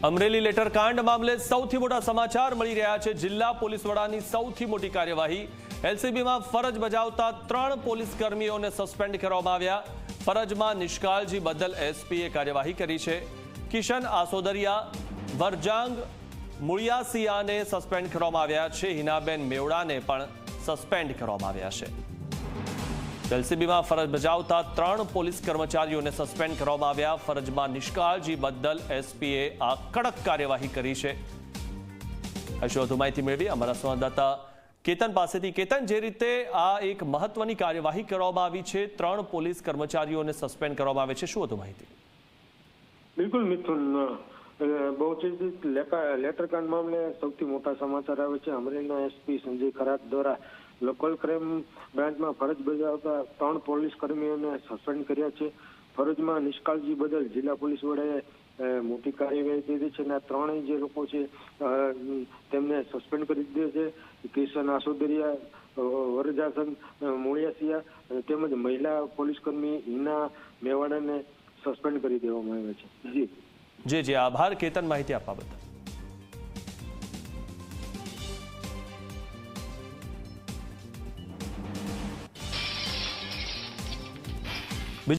અમરેલી લેટરકાંડ મામલે સૌથી મોટા સમાચાર મળી રહ્યા છે। જિલ્લા પોલીસ વડાની સૌથી મોટી કાર્યવાહી। એલસીબીમાં ફરજ બજાવતા 3 પોલીસ કર્મીઓને સસ્પેન્ડ કરવામાં આવ્યા। ફરજમાં નિષ્કાળજી બદલ એસપીએ કાર્યવાહી કરી છે। કિશન આસોદરિયા, વરજાંગ મુળિયાસિયાને સસ્પેન્ડ કરવામાં આવ્યા છે। હિનાબેન મેવડાને પણ સસ્પેન્ડ કરવામાં આવ્યા છે। એલસીબીમાં ફરજ બજાવતા 3 પોલીસ કર્મચારીઓને સસ્પેન્ડ કરવામાં આવ્યા। ફરજમાં નિષ્કાળજી બદલ એસપીએ આ કડક કાર્યવાહી કરી છે। વધુ માહિતી મેળવી અમારા સંવાદદાતા કેતન પાસેથી। કેતન, જે રીતે આ એક મહત્વની કાર્યવાહી કરવામાં આવી છે, 3 પોલીસ કર્મચારીઓને સસ્પેન્ડ કરવામાં આવે છે, શું વધુ માહિતી? બિલકુલ મિથુન, બહુચર્ચિત લેટરકાંડ મામલે સૌથી મોટા સમાચાર આવે છે। અમરેલીના એસપી સંજય ખરાત દ્વારા લોકલ ક્રાઇમ બ્રાન્ચમાં ફરજ બજાવતા 3 પોલીસ કર્મીઓને સસ્પેન્ડ કર્યા છે। ફરજમાં નિષ્કાળજી બદલ જિલ્લા પોલીસ વડાએ મોટી કાર્યવાહી કરી છે અને આ 3 જે લોકો છે તેમને સસ્પેન્ડ કરી દીધા છે। કિશન આસોદરિયા, વરજાસન મુળિયાસિયા તેમજ મહિલા પોલીસ કર્મી હિના મેવાડાને સસ્પેન્ડ કરી દેવામાં આવ્યા છે। જી આભાર કેતન, માહિતી આપવા બદલ।